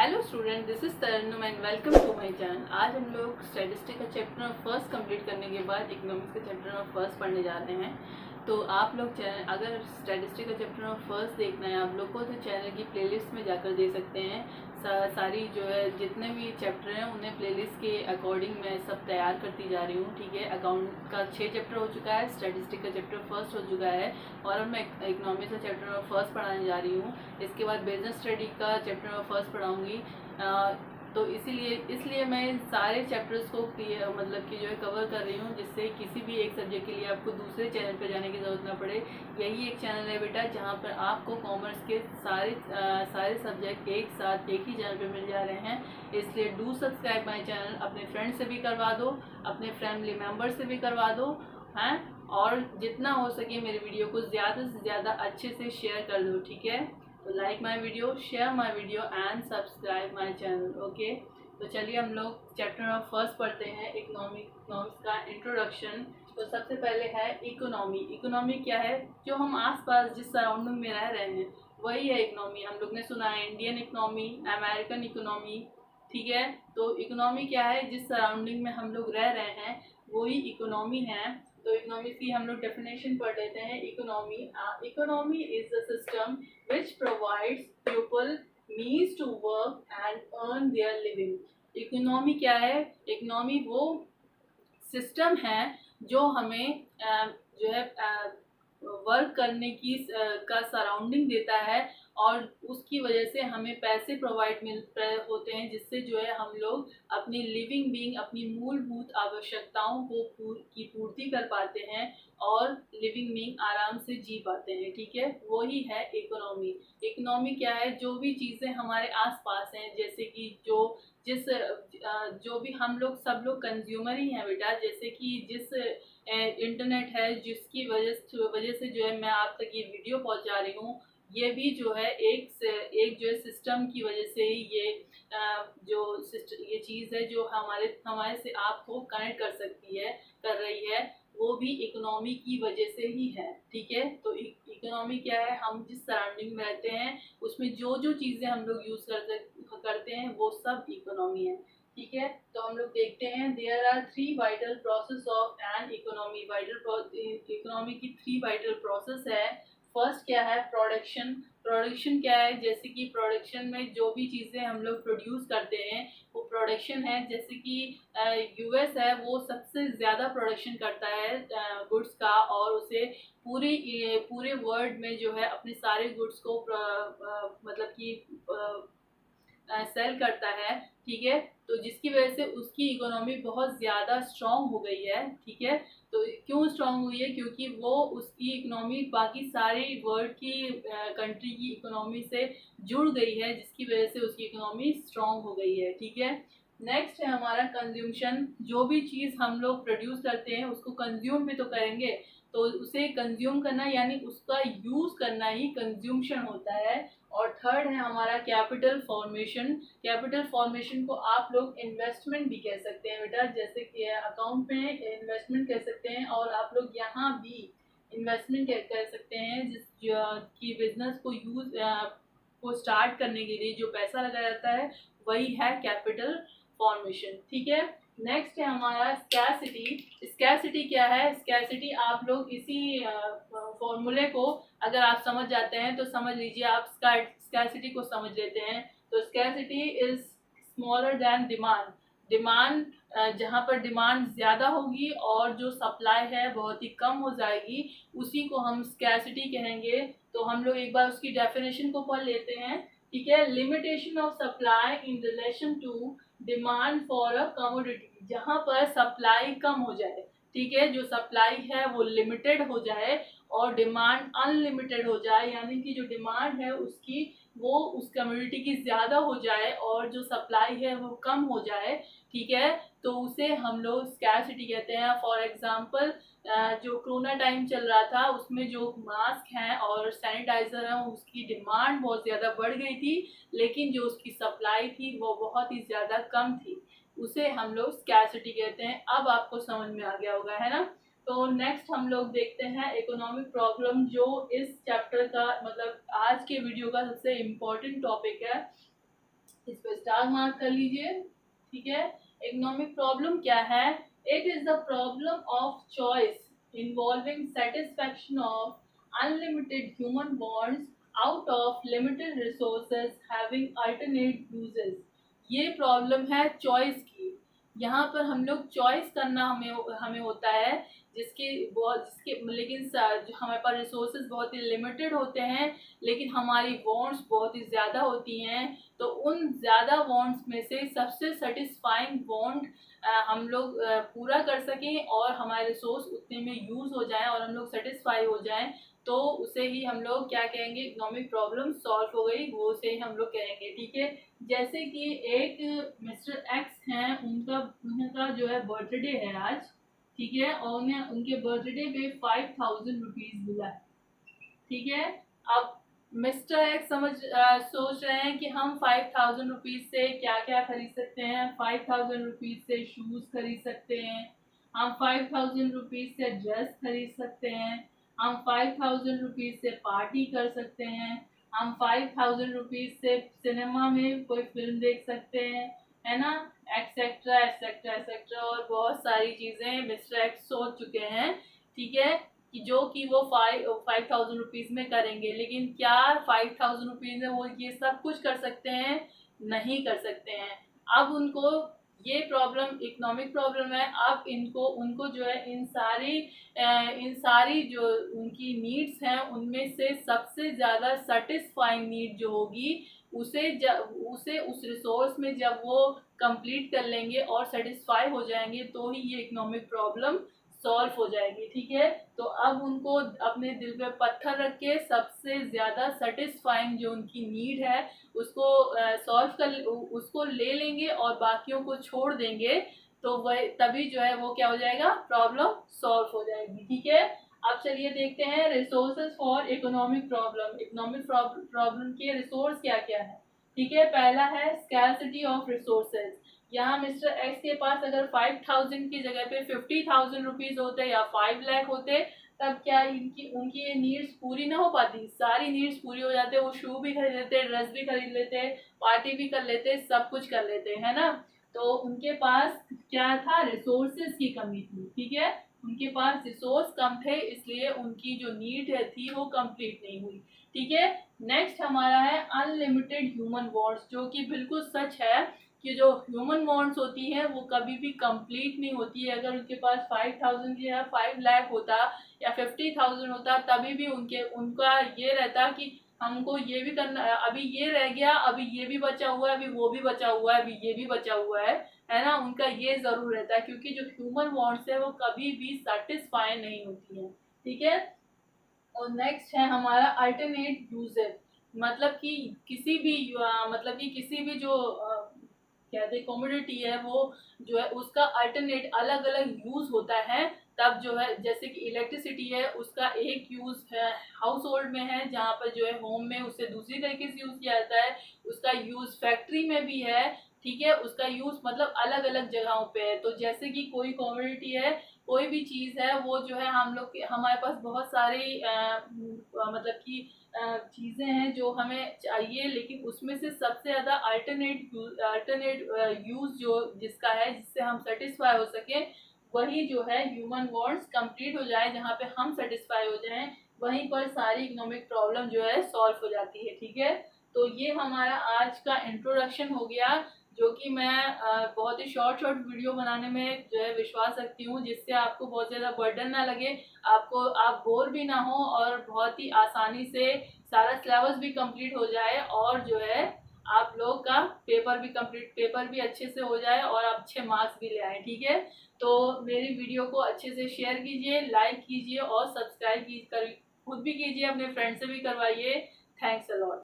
Hello student, this is Tarannum and welcome to my channel. आज हम लोग स्टैटिस्टिक का चैप्टर नंबर फर्स्ट कंप्लीट करने के बाद इकोनॉमिक्स का चैप्टर नंबर फर्स्ट पढ़ने जा रहे हैं। तो आप लोग चैनल अगर स्टैटिस्टिक का चैप्टर नंबर फर्स्ट देखना है आप लोग को, तो चैनल की प्लेलिस्ट में जाकर दे सकते हैं। सारी जो है जितने भी चैप्टर हैं उन्हें प्लेलिस्ट के अकॉर्डिंग मैं सब तैयार करती जा रही हूँ। ठीक है, अकाउंट का 6 चैप्टर हो चुका है, स्टैटिस्टिक का चैप्टर फर्स्ट हो चुका है और अब मैं इकोनॉमिक्स का चैप्टर नंबर फर्स्ट पढ़ाने जा रही हूँ। इसके बाद बिजनेस स्टडी का चैप्टर नंबर फर्स्ट पढ़ाऊँगी। तो इसलिए मैं इन सारे चैप्टर्स को मतलब कि जो है कवर कर रही हूँ, जिससे किसी भी एक सब्जेक्ट के लिए आपको दूसरे चैनल पर जाने की ज़रूरत ना पड़े। यही एक चैनल है बेटा जहाँ पर आपको कॉमर्स के सारे सब्जेक्ट एक साथ एक ही चैनल पर मिल जा रहे हैं। इसलिए डू सब्सक्राइब माई चैनल। अपने फ्रेंड से भी करवा दो, अपने फैमिली मेम्बर से भी करवा दो, हैं, और जितना हो सके मेरी वीडियो को ज़्यादा से ज़्यादा अच्छे से शेयर कर दो। ठीक है, तो like my video, share my video and subscribe my channel. Okay, तो चलिए हम लोग चैप्टर नंबर फर्स्ट पढ़ते हैं, इकोनॉमिक्स का इंट्रोडक्शन। तो सबसे पहले है इकोनॉमी। इकोनॉमी क्या है? जो हम आसपास जिस सराउंडिंग में रह रहे हैं वही है इकोनॉमी। हम लोग ने सुना है इंडियन इकोनॉमी, अमेरिकन इकोनॉमी। ठीक है, तो इकोनॉमी क्या है? जिस सराउंडिंग में हम लोग रह रहे हैं वही इकोनॉमी है। तो इकोनॉमी की हम लोग डेफिनेशन पढ़ लेते हैं। Economy is the system which provides people means to work and earn their living। Economy क्या है? इकोनॉमी वो सिस्टम है जो हमें जो है वर्क करने की का सराउंडिंग देता है और उसकी वजह से हमें पैसे प्रोवाइड होते हैं, जिससे जो है हम लोग अपनी लिविंग बीइंग, अपनी मूलभूत आवश्यकताओं की पूर्ति कर पाते हैं और लिविंग बीइंग आराम से जी पाते हैं। ठीक है, वही है इकोनॉमी। इकोनॉमी क्या है? जो भी चीज़ें हमारे आसपास हैं, जैसे कि जो भी हम लोग सब लोग कंज्यूमर ही हैं बेटा। जैसे कि जिस इंटरनेट है, जिसकी वजह से जो है मैं आप तक ये वीडियो पहुंचा रही हूँ, ये भी जो है एक जो है सिस्टम की वजह से ही ये चीज़ है जो हमारे से आपको कनेक्ट कर रही है, वो भी इकोनॉमी की वजह से ही है। ठीक है, तो इकोनॉमी क्या है? हम जिस सराउंडिंग में रहते हैं उसमें जो जो चीज़ें हम लोग यूज़ करते हैं वो सब इकोनॉमी है। ठीक है, तो हम लोग देखते हैं there are 3 vital process of an economy. Economy की 3 वाइटल प्रोसेस है। फर्स्ट क्या है? प्रोडक्शन। प्रोडक्शन क्या है? जैसे कि प्रोडक्शन में जो भी चीज़ें हम लोग प्रोड्यूस करते हैं वो प्रोडक्शन है। जैसे कि यूएस है, वो सबसे ज़्यादा प्रोडक्शन करता है गुड्स का, और उसे पूरे वर्ल्ड में जो है अपने सारे गुड्स को मतलब कि सेल करता है। ठीक है, तो जिसकी वजह से उसकी इकोनॉमी बहुत ज़्यादा स्ट्रॉन्ग हो गई है। ठीक है, तो क्यों स्ट्रॉन्ग हुई है? क्योंकि वो उसकी इकोनॉमी बाकी सारी वर्ल्ड की कंट्री की इकोनॉमी से जुड़ गई है, जिसकी वजह से उसकी इकोनॉमी स्ट्रॉन्ग हो गई है। ठीक है, नेक्स्ट है हमारा कंज्यूमशन। जो भी चीज़ हम लोग प्रोड्यूस करते हैं उसको कंज्यूम भी तो करेंगे, तो उसे कंज्यूम करना यानी उसका यूज़ करना ही कंज्यूमशन होता है। और थर्ड है हमारा कैपिटल फॉर्मेशन। कैपिटल फॉर्मेशन को आप लोग इन्वेस्टमेंट भी कह सकते हैं बेटा, जैसे कि अकाउंट में इन्वेस्टमेंट कह सकते हैं, और आप लोग यहाँ भी इन्वेस्टमेंट कह सकते हैं की बिजनेस को स्टार्ट करने के लिए जो पैसा लगाया जाता है वही है कैपिटल फॉर्मेशन। ठीक है, नेक्स्ट है हमारा स्कैरसिटी। स्कैरसिटी क्या है? स्कैरसिटी आप लोग इसी फॉर्मूले को अगर आप समझ जाते हैं तो समझ लीजिए, आप स्कैरसिटी को समझ लेते हैं। तो scarcity is smaller than demand. Demand जहाँ पर डिमांड ज़्यादा होगी और जो सप्लाई है बहुत ही कम हो जाएगी, उसी को हम स्कैरसिटी कहेंगे। तो हम लोग एक बार उसकी डेफिनेशन को पढ़ लेते हैं। ठीक है, limitation of supply in relation to demand for a commodity. जहाँ पर सप्लाई कम हो जाए, ठीक है, जो सप्लाई है वो लिमिटेड हो जाए और डिमांड अनलिमिटेड हो जाए, यानी कि जो डिमांड है उसकी वो उस कम्युनिटी की ज़्यादा हो जाए और जो सप्लाई है वो कम हो जाए। ठीक है, तो उसे हम लोग स्कैरसिटी कहते हैं। फॉर एग्जांपल जो कोरोना टाइम चल रहा था उसमें जो मास्क हैं और सैनिटाइज़र हैं उसकी डिमांड बहुत ज़्यादा बढ़ गई थी, लेकिन जो उसकी सप्लाई थी वो बहुत ही ज़्यादा कम थी, उसे हम लोग स्कैरसिटी कहते हैं। अब आपको समझ में आ गया होगा, है ना? तो नेक्स्ट हम लोग देखते हैं इकोनॉमिक प्रॉब्लम, जो इस चैप्टर का मतलब आज के वीडियो का सबसे इम्पोर्टेंट टॉपिक है। इस पर स्टार मार्क कर लीजिए। ठीक है, इकोनॉमिक प्रॉब्लम क्या है? It is the problem of choice involving satisfaction of unlimited human bonds out of limited resources having alternate uses. ये प्रॉब्लम है चॉइस की। यहाँ पर हम लोग चॉइस करना हमें हमें होता है, जिसके लेकिन जो हमारे पास रिसोर्सेज बहुत ही लिमिटेड होते हैं, लेकिन हमारी वॉन्ट्स बहुत ही ज़्यादा होती हैं। तो उन ज़्यादा वॉन्ट्स में से सबसे सेटिस्फाइंग वॉन्ट हम लोग पूरा कर सकें और हमारे रिसोर्स उतने में यूज़ हो जाएं और हम लोग सेटिस्फाई हो जाएं, तो उसे ही हम लोग क्या कहेंगे? इकोनॉमिक प्रॉब्लम सॉल्व हो गई, वो से ही हम लोग कहेंगे। ठीक है, जैसे कि एक मिस्टर एक्स हैं, उनका जो है बर्थडे है आज। ठीक है, और उन्हें उनके बर्थडे पे 5000 रुपीज मिला है। ठीक है, अब मिस्टर एक्स सोच रहे हैं कि हम 5000 रुपीज से क्या क्या खरीद सकते हैं। 5000 रुपीज से शूज खरीद सकते हैं, हम 5000 रुपीज से ड्रेस खरीद सकते हैं, हम 5000 रुपीज से पार्टी कर सकते हैं, हम 5000 रुपीज से सिनेमा में कोई फिल्म देख सकते हैं, है ना, एक्सेट्रा एक्सेट्रा एक्सेट्रा। और बहुत सारी चीजें मिस्टर एक्स सोच चुके हैं। ठीक है, कि जो कि वो 5000 रुपीज में करेंगे, लेकिन क्या 5000 रुपीज में वो ये सब कुछ कर सकते हैं? नहीं कर सकते हैं। अब उनको ये प्रॉब्लम इकोनॉमिक प्रॉब्लम है। अब इनको उनको जो है इन सारी जो उनकी नीड्स हैं, उनमें से सबसे ज़्यादा सेटिस्फाइंग नीड जो होगी, उसे उस रिसोर्स में जब वो कंप्लीट कर लेंगे और सेटिस्फाई हो जाएंगे, तो ही ये इकोनॉमिक प्रॉब्लम सॉल्व हो जाएगी। ठीक है, तो अब उनको अपने दिल पे पत्थर रख के सबसे ज़्यादा सेटिस्फाइंग जो उनकी नीड है उसको उसको ले लेंगे और बाकियों को छोड़ देंगे, तो वह तभी जो है वो क्या हो जाएगा? प्रॉब्लम सॉल्व हो जाएगी। ठीक है, अब चलिए देखते हैं resources for economic problem. Economic problem के रिसोर्स क्या क्या है? ठीक है, पहला है स्कैर्सिटी ऑफ रिसोर्सेज। यहाँ मिस्टर एक्स के पास अगर 5000 की जगह पे 50,000 रुपीज होते या 5 लाख होते, तब क्या इनकी उनकी ये नीड्स पूरी ना हो पाती? सारी नीड्स पूरी हो जाते, वो शू भी खरीद लेते, ड्रेस भी खरीद लेते, पार्टी भी कर लेते, सब कुछ कर लेते, है ना। तो उनके पास क्या था? रिसोर्सेज की कमी थी। ठीक है, उनके पास रिसोर्स कम थे, इसलिए उनकी जो नीड थी वो कंप्लीट नहीं हुई। ठीक है, नेक्स्ट हमारा है अनलिमिटेड ह्यूमन वॉन्ट्स, जो कि बिल्कुल सच है कि जो ह्यूमन वॉन्ट्स होती है वो कभी भी कंप्लीट नहीं होती है। अगर उनके पास 5000 या 5 लाख होता या 50,000 होता, तभी भी उनका ये रहता कि हमको ये भी करना, अभी ये रह गया, अभी ये भी बचा हुआ है, अभी वो भी बचा हुआ है, अभी ये भी बचा हुआ है ना। उनका ये जरूर रहता है, क्योंकि जो ह्यूमन वॉन्ट्स है वो कभी भी सेटिस्फाई नहीं होती है। ठीक है, और नेक्स्ट है हमारा अल्टरनेट यूजेज। मतलब कि किसी भी जो कहते कमोडिटी है, वो जो है उसका अल्टरनेट अलग अलग यूज होता है। तब जो है जैसे कि इलेक्ट्रिसिटी है, उसका एक यूज है हाउस होल्ड में है, जहाँ पर जो है होम में उसे दूसरी तरीके से यूज किया जाता है। उसका यूज फैक्ट्री में भी है। ठीक है, उसका यूज मतलब अलग अलग जगहों पे है। तो जैसे कि कोई कमोडिटी है, कोई भी चीज है, वो जो है हमारे पास बहुत सारी मतलब कि चीजें हैं जो हमें चाहिए, लेकिन उसमें से सबसे ज्यादा अल्टरनेट यूज जो जिसका है, जिससे हम सेटिस्फाई हो सके, वही जो है ह्यूमन वांट्स कंप्लीट हो जाए, जहाँ पे हम सेटिस्फाई हो जाएं, वहीं पर सारी इकोनॉमिक प्रॉब्लम जो है सॉल्व हो जाती है। ठीक है, तो ये हमारा आज का इंट्रोडक्शन हो गया, जो कि मैं बहुत ही शॉर्ट वीडियो बनाने में जो है विश्वास रखती हूँ, जिससे आपको बहुत ज़्यादा बर्डन ना लगे, आप बोर भी ना हो, और बहुत ही आसानी से सारा सिलेबस भी कंप्लीट हो जाए, और जो है आप लोग का पेपर भी अच्छे से हो जाए और आप अच्छे मार्क्स भी ले आए। ठीक है, तो मेरी वीडियो को अच्छे से शेयर कीजिए, लाइक कीजिए और सब्सक्राइब खुद भी कीजिए, अपने फ्रेंड से भी करवाइए। Thanks a lot.